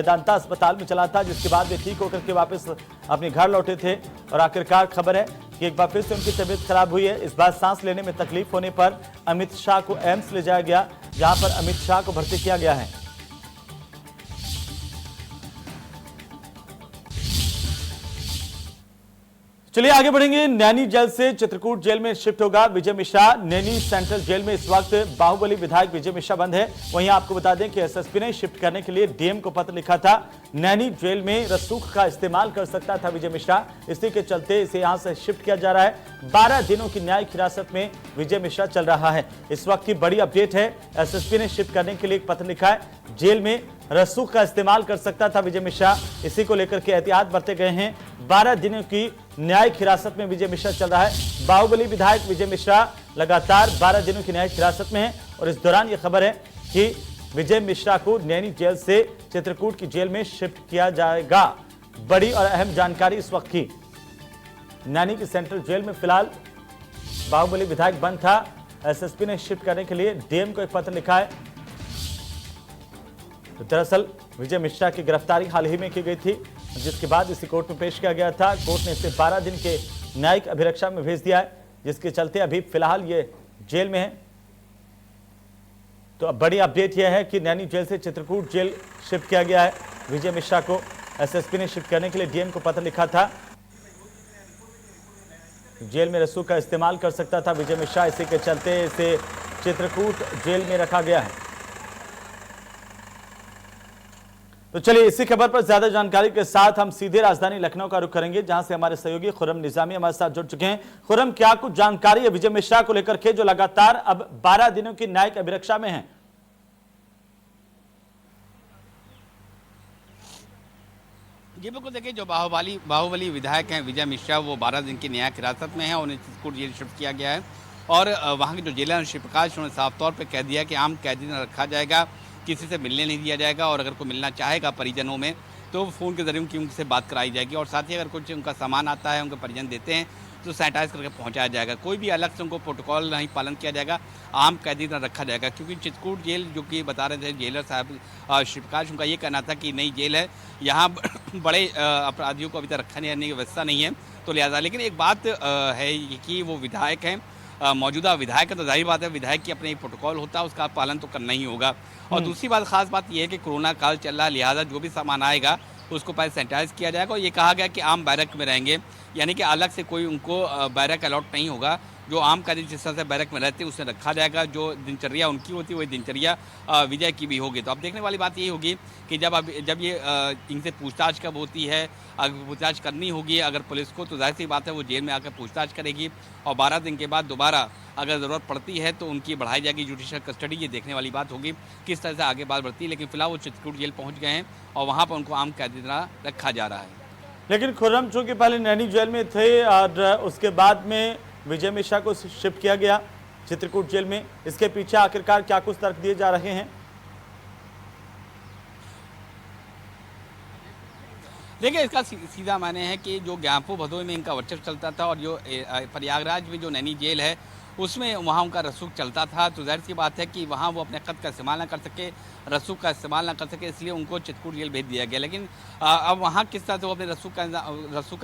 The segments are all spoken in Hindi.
वेदांता अस्पताल में चला था, जिसके बाद वे ठीक होकर के वापस अपने घर लौटे थे। और आखिरकार खबर है कि एक बार फिर से उनकी तबीयत खराब हुई है। इस बार सांस लेने में तकलीफ होने पर अमित शाह को एम्स ले जाया गया, जहां पर अमित शाह को भर्ती किया गया है। चलिए आगे बढ़ेंगे। नैनी जेल से चित्रकूट जेल में शिफ्ट होगा विजय मिश्रा। नैनी सेंट्रल जेल में इस वक्त बाहुबली विधायक विजय मिश्रा बंद है। वहीं आपको बता दें कि एसएसपी ने शिफ्ट करने के लिए डीएम को पत्र लिखा था। नैनी जेल में रसूख का इस्तेमाल कर सकता था विजय मिश्रा, इसी के चलते इसे यहां से शिफ्ट किया जा रहा है। 12 दिनों की न्यायिक हिरासत में विजय मिश्रा चल रहा है। इस वक्त की बड़ी अपडेट है, एसएसपी ने शिफ्ट करने के लिए एक पत्र लिखा है। जेल में रसूख का इस्तेमाल कर सकता था विजय मिश्रा, इसी को लेकर के एहतियात बरते गए हैं। 12 दिनों की न्यायिक हिरासत में विजय मिश्रा चल रहा है। बाहुबली विधायक विजय मिश्रा लगातार 12 दिनों की न्यायिक हिरासत में है और इस दौरान यह खबर है कि विजय मिश्रा को नैनी जेल से चित्रकूट की जेल में शिफ्ट किया जाएगा। बड़ी और अहम जानकारी इस वक्त की। नैनी की सेंट्रल जेल में फिलहाल बाहुबली विधायक बंद था। एसएसपी ने शिफ्ट करने के लिए डीएम को एक पत्र लिखा है। तो दरअसल विजय मिश्रा की गिरफ्तारी हाल ही में की गई थी, जिसके बाद इसे कोर्ट में पेश किया गया था। कोर्ट ने इसे 12 दिन के न्यायिक अभिरक्षा में भेज दिया है, जिसके चलते अभी फिलहाल ये जेल में है। तो अब बड़ी अपडेट यह है कि नैनी जेल से चित्रकूट जेल शिफ्ट किया गया है विजय मिश्रा को। एसएसपी ने शिफ्ट करने के लिए डीएम को पत्र लिखा था। जेल में रसूख का इस्तेमाल कर सकता था विजय मिश्रा, इसी के चलते इसे चित्रकूट जेल में रखा गया है। तो चलिए इसी खबर पर ज्यादा जानकारी के साथ हम सीधे राजधानी लखनऊ का रुख करेंगे, जहां से हमारे सहयोगी खुर्रम निजामी हमारे साथ जुड़ चुके हैं। खुर्रम, क्या कुछ जानकारी है विजय मिश्रा को लेकर के, जो लगातार अब 12 दिनों की न्यायिक अभिरक्षा में है? जी बिल्कुल, देखिए जो बाहुबली विधायक हैं विजय मिश्रा, वो 12 दिन की न्यायिक हिरासत में है। उन्हें चित्रकूट जेल शिफ्ट किया गया है और वहाँ के जो जेलर शिवप्रकाश, उन्होंने साफ तौर पर कह दिया कि आम कैदी न रखा जाएगा, किसी से मिलने नहीं दिया जाएगा और अगर कोई मिलना चाहेगा परिजनों में तो फ़ोन के जरिए उनसे बात कराई जाएगी। और साथ ही अगर कुछ उनका सामान आता है, उनके परिजन देते हैं तो सैनिटाइज करके पहुंचाया जाएगा। कोई भी अलग से उनको प्रोटोकॉल नहीं पालन किया जाएगा, आम कैदी न रखा जाएगा। क्योंकि चित्रकूट जेल, जो कि बता रहे थे जेलर साहब शिवप्रकाश, उनका ये कहना था कि नई जेल है, यहाँ बड़े अपराधियों को अभी तक रखने की व्यवस्था नहीं है। तो लिहाजा, लेकिन एक बात है कि वो विधायक हैं, मौजूदा विधायक है, तो जाहिर बात है विधायक की अपने एक प्रोटोकॉल होता है, उसका पालन तो करना ही होगा। और दूसरी बात, खास बात यह है कि कोरोना काल चल रहा है, लिहाजा जो भी सामान आएगा उसको पहले सैनिटाइज किया जाएगा। और ये कहा गया कि आम बैरक में रहेंगे, यानी कि अलग से कोई उनको बैरक अलॉट नहीं होगा। जो आम कैदी जिस तरह से बैरक में रहते हैं उसे रखा जाएगा। जो दिनचर्या उनकी होती है वही दिनचर्या विजय की भी होगी। तो अब देखने वाली बात यही होगी कि जब ये इनसे पूछताछ कब होती है, अगर पूछताछ करनी होगी अगर पुलिस को, तो जाहिर सी बात है वो जेल में आकर पूछताछ करेगी और 12 दिन के बाद दोबारा अगर ज़रूरत पड़ती है तो उनकी बढ़ाई जाएगी जुडिशियल कस्टडी। ये देखने वाली बात होगी किस तरह से आगे बात बढ़ती है। लेकिन फिलहाल वो चित्रकूट जेल पहुँच गए हैं और वहाँ पर उनको आम कैदी तरह रखा जा रहा है। लेकिन खुर्रम, चूंकि पहले नैनी जेल में थे और उसके बाद में विजय मिश्रा को शिफ्ट किया गया चित्रकूट जेल में, इसके पीछे आखिरकार क्या कुछ तर्क दिए जा रहे हैं? देखिए, इसका सीधा माने है कि जो ज्ञानपुर भदोही में इनका वर्चस्व चलता था और जो प्रयागराज में जो नैनी जेल है उसमें वहाँ उनका रसूख चलता था। तो जाहिर सी बात है कि वहाँ वो अपने कद का इस्तेमाल ना कर सके, रसूख का इस्तेमाल ना कर सके, इसलिए उनको चित्रकूट जेल भेज दिया गया। लेकिन अब वहाँ किस तरह से वो अपने रसूख का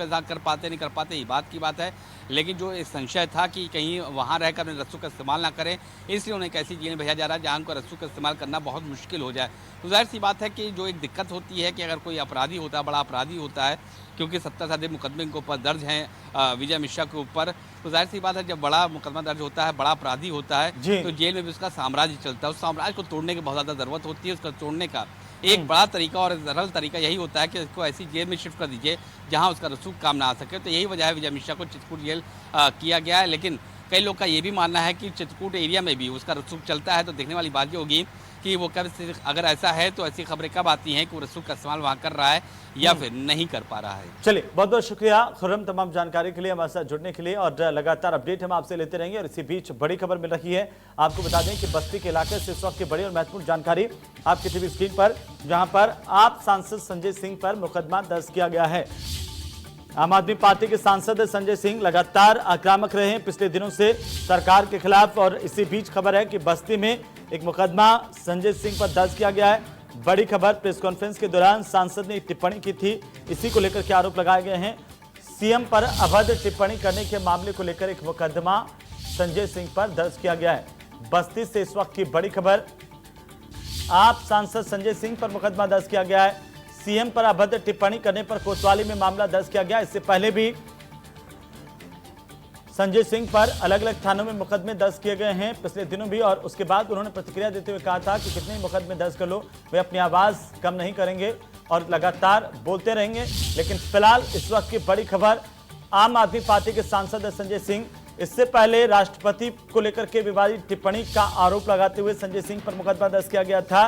इंतजाम कर पाते नहीं कर पाते, ये बात की बात है। लेकिन जो एक संशय था कि कहीं वहाँ रहकर अपने रसूख का इस्तेमाल ना करें, इसलिए उन्हें एक ऐसी जेल में भेजा जा रहा है जहाँ उनको रसूख का इस्तेमाल करना बहुत मुश्किल हो जाए। तो जाहिर सी बात है कि जो एक दिक्कत होती है कि अगर कोई अपराधी होता है, बड़ा अपराधी होता है, क्योंकि 70 से अधिक मुकदमे इनके ऊपर दर्ज हैं विजय मिश्रा के ऊपर, तो जाहिर सी बात है जब बड़ा मुकदमा दर्ज होता है, बड़ा अपराधी होता है, तो जेल में भी उसका साम्राज्य चलता है। उस साम्राज्य को तोड़ने की बहुत ज़्यादा ज़रूरत होती है। उसका तोड़ने का एक बड़ा तरीका और सरल तरीका यही होता है कि इसको ऐसी जेल में शिफ्ट कर दीजिए जहाँ उसका रसूख काम ना आ सके। तो यही वजह है विजय मिश्रा को चित्रकूट जेल किया गया है। लेकिन कई लोग का ये भी मानना है कि चित्रकूट एरिया में भी उसका रसूख चलता है। तो देखने वाली बात ये होगी कि वो कब, अगर ऐसा है तो ऐसी खबरें कब आती हैं कि वो रसूख का इस्तेमाल वहाँ कर रहा है या फिर नहीं कर पा रहा है। चलिए, बहुत बहुत शुक्रिया खुर्रम तमाम जानकारी के लिए, हमारे साथ जुड़ने के लिए, और लगातार अपडेट हम आपसे लेते रहेंगे। और इसी बीच बड़ी खबर मिल रही है, आपको बता दें कि बस्ती के इलाके से इस वक्त की बड़ी और महत्वपूर्ण जानकारी आपकी टीवी स्क्रीन पर, जहां पर आप सांसद संजय सिंह पर मुकदमा दर्ज किया गया है। आम आदमी पार्टी के सांसद संजय सिंह लगातार आक्रामक रहे हैं पिछले दिनों से सरकार के खिलाफ, और इसी बीच खबर है कि बस्ती में एक मुकदमा संजय सिंह पर दर्ज किया गया है। बड़ी खबर, प्रेस कॉन्फ्रेंस के दौरान सांसद ने टिप्पणी की थी, इसी को लेकर के आरोप लगाए गए हैं। सीएम पर अभद्र टिप्पणी करने के मामले को लेकर एक मुकदमा संजय सिंह पर दर्ज किया गया है। बस्ती से इस वक्त की बड़ी खबर, आप सांसद संजय सिंह पर मुकदमा दर्ज किया गया है। सीएम पर अभद्र टिप्पणी करने पर कोतवाली में मामला दर्ज किया गया। इससे पहले भी संजय सिंह पर अलग अलग थानों में मुकदमे दर्ज किए गए हैं पिछले दिनों भी, और उसके बाद उन्होंने प्रतिक्रिया देते हुए कहा था कि कितने मुकदमे दर्ज कर लो, वे अपनी आवाज कम नहीं करेंगे और लगातार बोलते रहेंगे। लेकिन फिलहाल इस वक्त की बड़ी खबर, आम आदमी पार्टी के सांसद संजय सिंह, इससे पहले राष्ट्रपति को लेकर के विवादित टिप्पणी का आरोप लगाते हुए संजय सिंह पर मुकदमा दर्ज किया गया था।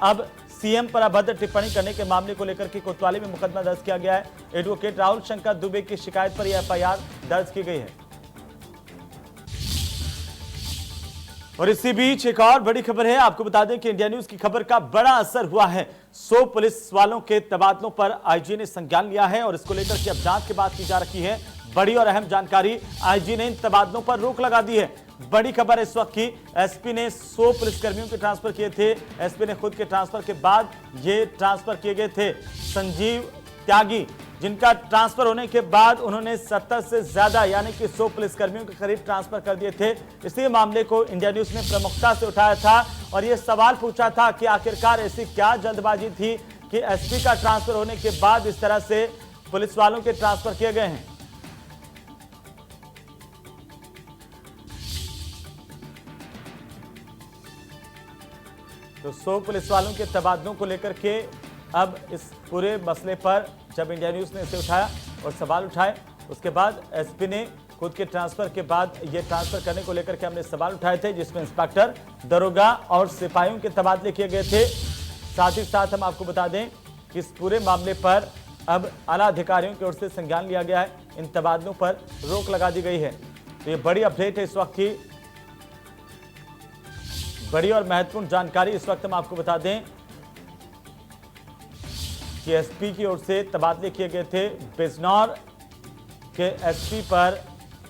अब सीएम पर अभद्र टिप्पणी करने के मामले को लेकर के कोतवाली में मुकदमा दर्ज किया गया है। एडवोकेट राहुल शंकर दुबे की शिकायत पर यह एफआईआर दर्ज की गई है। और इसी बीच एक और बड़ी खबर है, आपको बता दें कि इंडिया न्यूज की खबर का बड़ा असर हुआ है। 100 पुलिस वालों के तबादलों पर आईजी ने संज्ञान लिया है और इसको लेकर के अब जांच की बात की जा रही है। बड़ी और अहम जानकारी, आईजी ने इन तबादलों पर रोक लगा दी है। बड़ी खबर इस वक्त की, एसपी ने 100 पुलिसकर्मियों के ट्रांसफर किए थे। एसपी ने खुद के ट्रांसफर के बाद ये ट्रांसफर किए गए थे। संजीव त्यागी, जिनका ट्रांसफर होने के बाद उन्होंने 70 से ज्यादा यानी कि 100 पुलिसकर्मियों के करीब ट्रांसफर कर दिए थे। इसी मामले को इंडिया न्यूज ने प्रमुखता से उठाया था और यह सवाल पूछा था कि आखिरकार ऐसी क्या जल्दबाजी थी कि एसपी का ट्रांसफर होने के बाद इस तरह से पुलिस वालों के ट्रांसफर किए गए हैं। तो 100 पुलिस वालों के तबादलों को लेकर के अब इस पूरे मसले पर जब इंडिया न्यूज ने इसे उठाया और सवाल उठाए, उसके बाद एसपी ने खुद के ट्रांसफर के बाद ये ट्रांसफर करने को लेकर के हमने सवाल उठाए थे, जिसमें इंस्पेक्टर, दरोगा और सिपाहियों के तबादले किए गए थे। साथ ही साथ हम आपको बता दें कि इस पूरे मामले पर अब आला अधिकारियों की ओर से संज्ञान लिया गया है। इन तबादलों पर रोक लगा दी गई है। तो ये बड़ी अपडेट है इस वक्त की, बड़ी और महत्वपूर्ण जानकारी। इस वक्त हम आपको बता दें कि एसपी की ओर से तबादले किए गए थे। बिजनौर के एसपी पर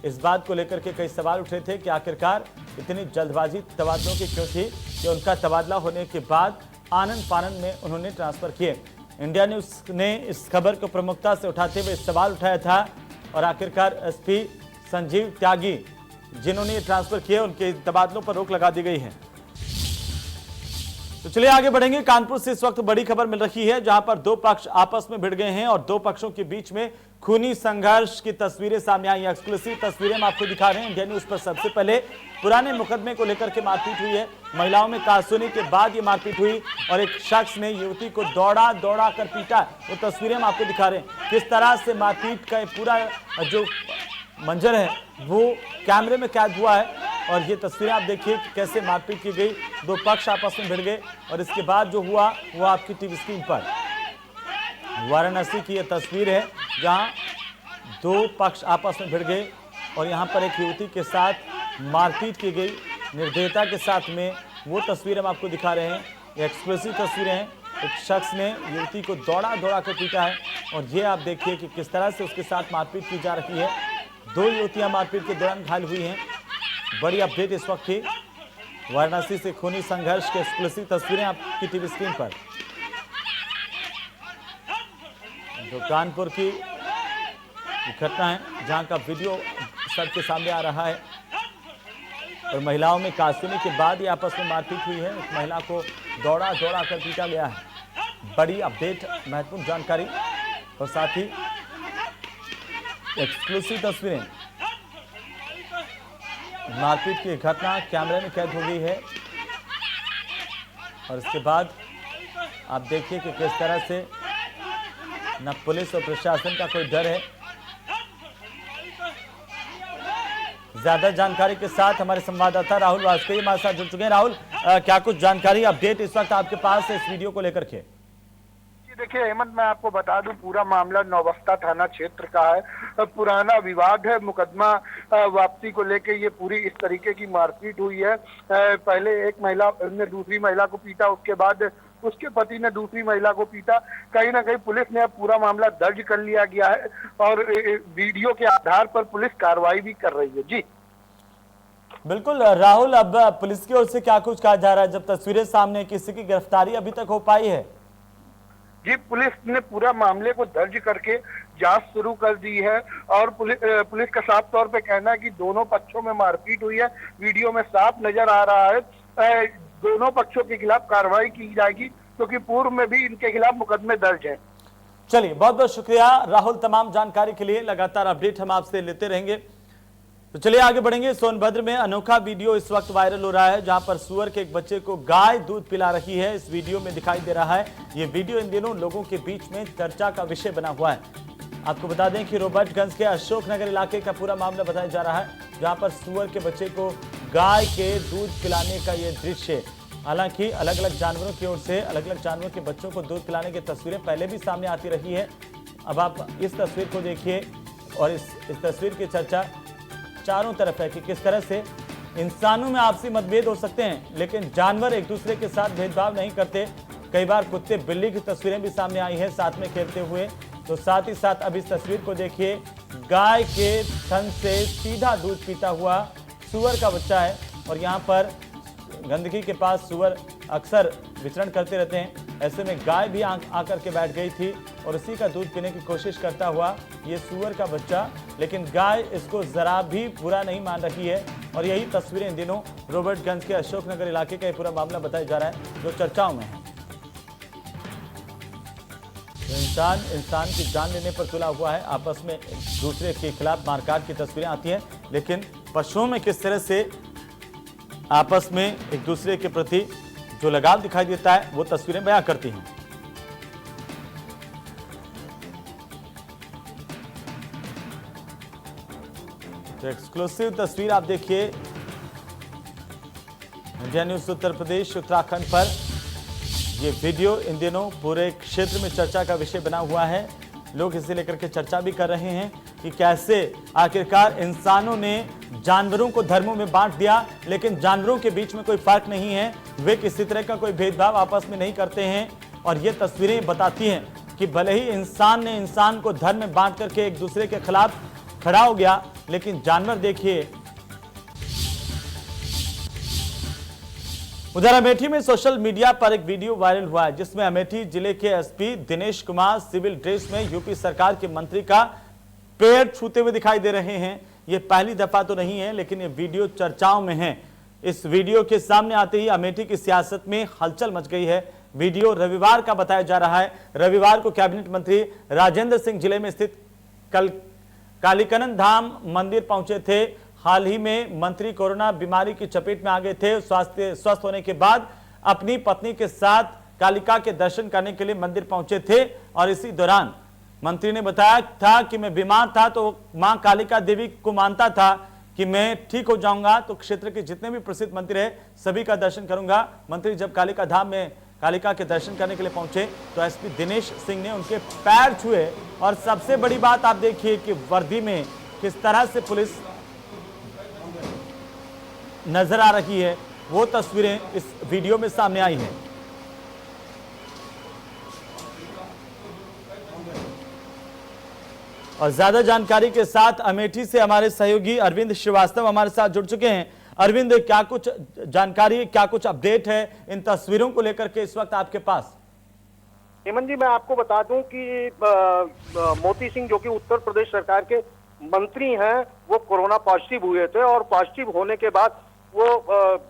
इस बात को लेकर के कई सवाल उठे थे कि आखिरकार इतनी जल्दबाजी तबादलों की क्यों थी कि उनका तबादला होने के बाद आनंद फानंद में उन्होंने ट्रांसफर किए। इंडिया न्यूज ने इस खबर को प्रमुखता से उठाते हुए सवाल उठाया था और आखिरकार एसपी संजीव त्यागी, जिन्होंने ये ट्रांसफर किए, उनके तबादलों पर रोक लगा दी गई है। तो चलिए आगे बढ़ेंगे। कानपुर से इस वक्त बड़ी खबर मिल रही है, जहां पर दो पक्ष आपस में भिड़ गए हैं और दो पक्षों के बीच में खूनी संघर्ष की तस्वीरें सामने आई। एक्सक्लूसिव तस्वीरें हम आपको दिखा रहे हैं इंडिया न्यूज पर। सबसे पहले पुराने मुकदमे को लेकर के मारपीट हुई है। महिलाओं में कहासुनी के बाद ये मारपीट हुई और एक शख्स ने युवती को दौड़ा दौड़ा कर पीटा। वो तस्वीरें हम आपको दिखा रहे हैं, किस तरह से मारपीट का पूरा जो मंजर है वो कैमरे में कैद हुआ है। और ये तस्वीरें आप देखिए कि कैसे मारपीट की गई, दो पक्ष आपस में भिड़ गए और इसके बाद जो हुआ वो आपकी टीवी स्क्रीन पर वाराणसी की ये तस्वीर है, जहां दो पक्ष आपस में भिड़ गए और यहां पर एक युवती के साथ मारपीट की गई निर्दयता के साथ में। वो तस्वीर हम आपको दिखा रहे हैं, ये एक्सक्लूसिव तस्वीरें हैं। एक शख्स ने युवती को दौड़ा दौड़ा कर पीटा है और ये आप देखिए कि किस तरह से उसके साथ मारपीट की जा रही है। दो युवतियां मारपीट के दौरान घायल हुई हैं। बड़ी अपडेट इस वक्त की वाराणसी से खूनी संघर्ष के एक्सक्लूसिव तस्वीरें आपकी टीवी स्क्रीन पर। जो कानपुर की घटना है, जहां का वीडियो सबके सामने आ रहा है और महिलाओं में कासुनी के बाद ही आपस में मारपीट हुई है। एक महिला को दौड़ा दौड़ा कर पीटा गया है। बड़ी अपडेट, महत्वपूर्ण जानकारी और साथ ही एक्सक्लूसिव तस्वीरें। मारपीट की घटना कैमरे में कैद हो गई है और इसके बाद आप देखिए कि किस तरह से न पुलिस और प्रशासन का कोई डर है। ज्यादा जानकारी के साथ हमारे संवाददाता राहुल वाजपेयी हमारे साथ जुड़ चुके हैं। राहुल, क्या कुछ जानकारी अपडेट इस वक्त आपके पास है इस वीडियो को लेकर के? देखिए हेमंत, मैं आपको बता दूं, पूरा मामला नौबस्ता थाना क्षेत्र का है। पुराना विवाद है, मुकदमा वापसी को लेके ये पूरी इस तरीके की मारपीट हुई है। पहले एक महिला ने दूसरी महिला को पीटा, उसके बाद उसके पति ने दूसरी महिला को पीटा। कहीं ना कहीं पुलिस ने अब पूरा मामला दर्ज कर लिया गया है और वीडियो के आधार पर पुलिस कार्रवाई भी कर रही है। जी बिल्कुल राहुल, अब पुलिस की ओर से क्या कुछ कहा जा रहा है जब तस्वीरें सामने, किसी की गिरफ्तारी अभी तक हो पाई है? जी, पुलिस ने पूरा मामले को दर्ज करके जांच शुरू कर दी है और पुलिस का साफ तौर पे कहना है कि दोनों पक्षों में मारपीट हुई है। वीडियो में साफ नजर आ रहा है। दोनों पक्षों के खिलाफ कार्रवाई की जाएगी क्योंकि पूर्व में भी इनके खिलाफ मुकदमे दर्ज हैं। चलिए, बहुत बहुत शुक्रिया राहुल तमाम जानकारी के लिए। लगातार अपडेट हम आपसे लेते रहेंगे। तो चलिए आगे बढ़ेंगे। सोनभद्र में अनोखा वीडियो इस वक्त वायरल हो रहा है जहां पर सुअर के एक बच्चे को गाय दूध पिला रही है। इस वीडियो में दिखाई दे रहा है, ये वीडियो इन दिनों लोगों के बीच में चर्चा का विषय बना हुआ है। आपको बता दें कि रॉबर्टगंज के अशोकनगर इलाके का पूरा मामला बताया जा रहा है जहां पर सुअर के बच्चे को गाय के दूध पिलाने का ये दृश्य, हालांकि अलग अलग जानवरों की ओर से अलग अलग जानवरों के बच्चों को दूध पिलाने की तस्वीरें पहले भी सामने आती रही है। अब आप इस तस्वीर को देखिए और इस तस्वीर की चर्चा चारों तरफ है कि किस तरह से इंसानों में आपसी मतभेद हो सकते हैं लेकिन जानवर एक दूसरे के साथ भेदभाव नहीं करते। कई बार कुत्ते बिल्ली की तस्वीरें भी सामने आई हैं साथ में खेलते हुए। तो साथ ही साथ अब इस तस्वीर को देखिए, गाय के थन से सीधा दूध पीता हुआ सुअर का बच्चा है और यहाँ पर गंदगी के पास सुअर अक्सर विचरण करते रहते हैं। ऐसे में गाय भी आकर के बैठ गई थी और उसी का दूध पीने की कोशिश करता हुआ ये सुअर का बच्चा, लेकिन गाय इसको जरा भी बुरा नहीं मान रही है। और यही तस्वीरें इन दिनों रॉबर्टगंज के अशोकनगर इलाके का ये पूरा मामला बताया जा रहा है जो चर्चाओं में है। इंसान की जान लेने पर तुला हुआ है, आपस में दूसरे के खिलाफ मारकाट की तस्वीरें आती हैं, लेकिन पशुओं में किस तरह से आपस में एक दूसरे के प्रति जो लगाव दिखाई देता है वो तस्वीरें बयां करती हैं। तो एक्सक्लूसिव तस्वीर आप देखिए इंडिया न्यूज उत्तर प्रदेश उत्तराखंड पर। ये वीडियो इन दिनों पूरे क्षेत्र में चर्चा का विषय बना हुआ है। लोग इसे लेकर के चर्चा भी कर रहे हैं कि कैसे आखिरकार इंसानों ने जानवरों को धर्मों में बांट दिया लेकिन जानवरों के बीच में कोई फर्क नहीं है, वे किसी तरह का कोई भेदभाव आपस में नहीं करते हैं। और ये तस्वीरें बताती हैं कि भले ही इंसान ने इंसान को धर्म में बांट करके एक दूसरे के खिलाफ खड़ा हो गया, लेकिन जानवर देखिए। उधर अमेठी में सोशल मीडिया पर एक वीडियो वायरल हुआ है जिसमें अमेठी जिले के SP Dinesh Kumar civil dress में यूपी सरकार के मंत्री का पैर छूते हुए दिखाई दे रहे हैं। ये पहली दफा तो नहीं है लेकिन ये वीडियो चर्चाओं में है। इस वीडियो के सामने आते ही अमेठी की सियासत में हलचल मच गई है। वीडियो रविवार का बताया जा रहा है। रविवार को कैबिनेट मंत्री राजेंद्र सिंह जिले में स्थित कालीकनन धाम मंदिर पहुंचे थे। हाल ही में मंत्री कोरोना बीमारी की चपेट में आ गए थे। स्वस्थ होने के बाद अपनी पत्नी के साथ कालिका के दर्शन करने के लिए मंदिर पहुंचे थे और इसी दौरान मंत्री ने बताया था कि मैं बीमार था तो मां कालिका देवी को मानता था कि मैं ठीक हो जाऊंगा तो क्षेत्र के जितने भी प्रसिद्ध मंदिर है सभी का दर्शन करूंगा। मंत्री जब कालिका धाम में कालिका के दर्शन करने के लिए पहुंचे तो एसपी दिनेश सिंह ने उनके पैर छुए। और सबसे बड़ी बात आप देखिए कि वर्दी में किस तरह से पुलिस नजर आ रही है, वो तस्वीरें इस वीडियो में सामने आई हैं। और ज्यादा जानकारी के साथ अमेठी से हमारे सहयोगी अरविंद श्रीवास्तव हमारे साथ जुड़ चुके हैं। अरविंद, क्या कुछ जानकारी, क्या कुछ अपडेट है इन तस्वीरों को लेकर के इस वक्त आपके पास? हेमंत जी, मैं आपको बता दूं कि मोती सिंह जो कि उत्तर प्रदेश सरकार के मंत्री हैं, वो कोरोना पॉजिटिव हुए थे और पॉजिटिव होने के बाद वो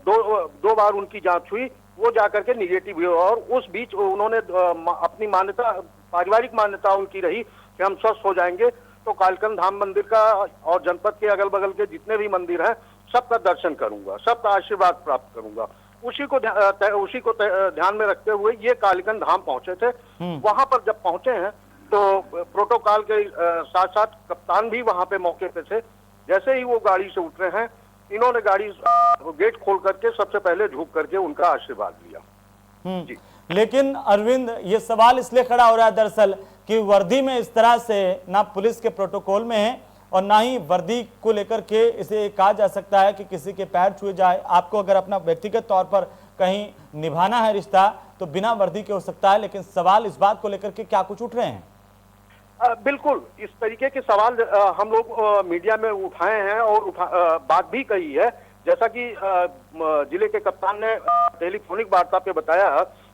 दो बार उनकी जांच हुई, वो जाकर के निगेटिव हुए और उस बीच उन्होंने अपनी मान्यता, पारिवारिक मान्यता उनकी रही कि हम स्वस्थ हो जाएंगे तो कालकन धाम मंदिर का और जनपद के अगल बगल के जितने भी मंदिर हैं सबका दर्शन करूंगा, सबका आशीर्वाद प्राप्त करूंगा। उसी को ध्यान में रखते हुए ये कालकन धाम पहुंचे थे। वहां पर जब पहुंचे हैं तो प्रोटोकॉल के साथ साथ कप्तान भी वहां पे मौके पे थे। जैसे ही वो गाड़ी से उतरे हैं, इन्होंने गाड़ी गेट खोल करके सबसे पहले झुक करके उनका आशीर्वाद लिया। जी। लेकिन अरविंद, ये सवाल इसलिए खड़ा हो रहा है दरअसल कि वर्दी में इस तरह से ना पुलिस के प्रोटोकॉल में है और ना ही वर्दी को लेकर के इसे कहा जा सकता है कि किसी के पैर छुए जाए। आपको अगर अपना व्यक्तिगत तौर पर कहीं निभाना है रिश्ता तो बिना वर्दी के हो सकता है, लेकिन सवाल इस बात को लेकर के क्या कुछ उठ रहे हैं? बिल्कुल, इस तरीके के सवाल हम लोग मीडिया में उठाए हैं और बात भी कही है जैसा कि जिले के कप्तान ने टेलीफोनिक वार्ता पे बताया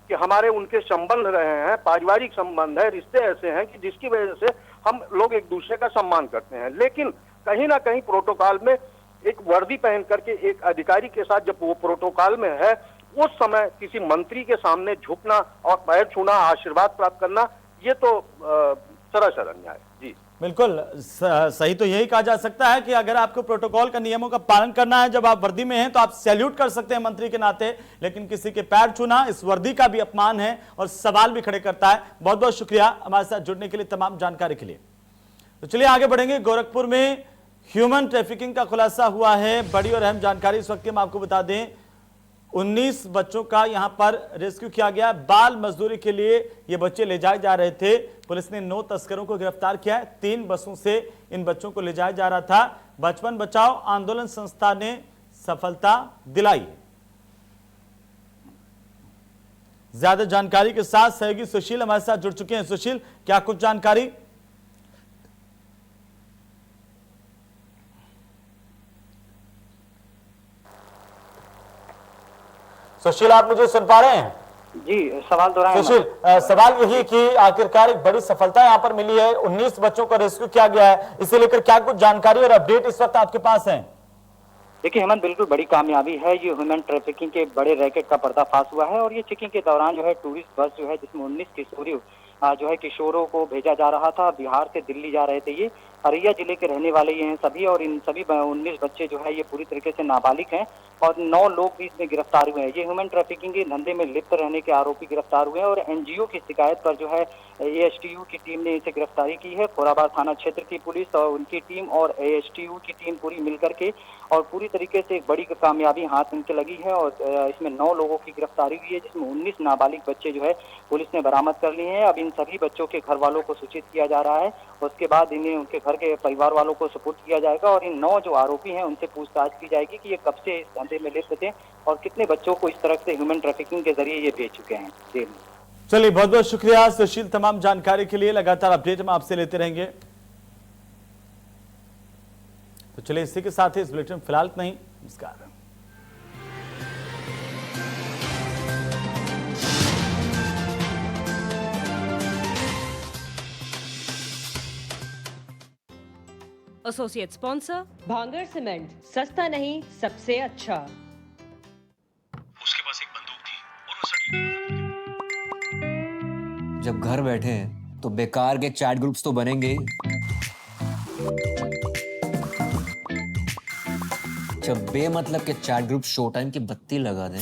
कि हमारे उनके संबंध रहे हैं, पारिवारिक संबंध है, रिश्ते ऐसे हैं कि जिसकी वजह से हम लोग एक दूसरे का सम्मान करते हैं। लेकिन कहीं ना कहीं प्रोटोकॉल में एक वर्दी पहन करके एक अधिकारी के साथ जब वो प्रोटोकॉल में है, उस समय किसी मंत्री के सामने झुकना और पैर छूना, आशीर्वाद प्राप्त करना, ये तो सरासर अन्याय है। जी बिल्कुल सही तो यही कहा जा सकता है कि अगर आपको प्रोटोकॉल का नियमों का पालन करना है, जब आप वर्दी में हैं तो आप सैल्यूट कर सकते हैं मंत्री के नाते, लेकिन किसी के पैर छूना इस वर्दी का भी अपमान है और सवाल भी खड़े करता है। बहुत बहुत शुक्रिया हमारे साथ जुड़ने के लिए, तमाम जानकारी के लिए। तो चलिए आगे बढ़ेंगे। गोरखपुर में ह्यूमन ट्रैफिकिंग का खुलासा हुआ है। बड़ी और अहम जानकारी इस वक्त हम आपको बता दें, 19 बच्चों का यहां पर रेस्क्यू किया गया। बाल मजदूरी के लिए ये बच्चे ले जाए जा रहे थे। पुलिस ने 9 तस्करों को गिरफ्तार किया है। 3 बसों से इन बच्चों को ले जाया जा रहा था। बचपन बचाओ आंदोलन संस्था ने सफलता दिलाई। ज्यादा जानकारी के साथ सहयोगी सुशील हमारे साथ जुड़ चुके हैं। सुशील, क्या कुछ जानकारी? सुशील, आप मुझे सुन पा रहे हैं? जी, सवाल दोहराएं। सुशील, सवाल यही कि आखिरकार एक बड़ी सफलता यहाँ पर मिली है, 19 बच्चों को रेस्क्यू किया गया है, इसे लेकर क्या कुछ जानकारी और अपडेट इस वक्त आपके पास है? देखिए हेमंत, बिल्कुल बड़ी कामयाबी है। ये ह्यूमन ट्रैफिकिंग के बड़े रैकेट का पर्दाफाश हुआ है और ये चेकिंग के दौरान जो है टूरिस्ट बस जो है जिसमें 19 जो है किशोरों को भेजा जा रहा था, बिहार से दिल्ली जा रहे थे। ये अररिया जिले के रहने वाले ये हैं सभी, और इन सभी 19 बच्चे जो है ये पूरी तरीके से नाबालिग हैं और 9 लोग भी इसमें गिरफ्तार हुए हैं। ये ह्यूमन ट्रैफिकिंग के धंधे में लिप्त रहने के आरोपी गिरफ्तार हुए हैं और एनजीओ की शिकायत पर जो है एएसटीयू की टीम ने इसे गिरफ्तारी की है। खोराबाद थाना क्षेत्र की पुलिस और उनकी टीम और एएसटीयू की टीम पूरी मिलकर के और पूरी तरीके से एक बड़ी कामयाबी हाथ इनके लगी है और इसमें 9 लोगों की गिरफ्तारी हुई है, जिसमें 19 नाबालिग बच्चे जो है पुलिस ने बरामद कर लिए हैं। अब इन सभी बच्चों के घर वालों को सूचित किया जा रहा है, उसके बाद इन्हें उनके घर के परिवार वालों को सुपुर्द किया जाएगा और इन 9 जो आरोपी हैं उनसे पूछताछ की जाएगी कि ये कब से इस धंधे में लिप्त थे और कितने बच्चों को इस तरह से ह्यूमन ट्रैफिकिंग के जरिए ये भेज चुके हैं। चलिए, बहुत बहुत शुक्रिया सुशील, तमाम जानकारी के लिए। लगातार अपडेट हम आपसे लेते रहेंगे। तो चलिए इसी के साथ ही इस बुलेटिन फिलहाल इतना ही। नमस्कार। एसोसिएट स्पॉन्सर भांगर सीमेंट, सस्ता नहीं सबसे अच्छा। उसके पास एक बंदूक थी और वो सटी। जब घर बैठे हैं तो बेकार के चैट ग्रुप्स तो बनेंगे ही। जब बेमतलब के चैट ग्रुप शो टाइम की बत्ती लगा दें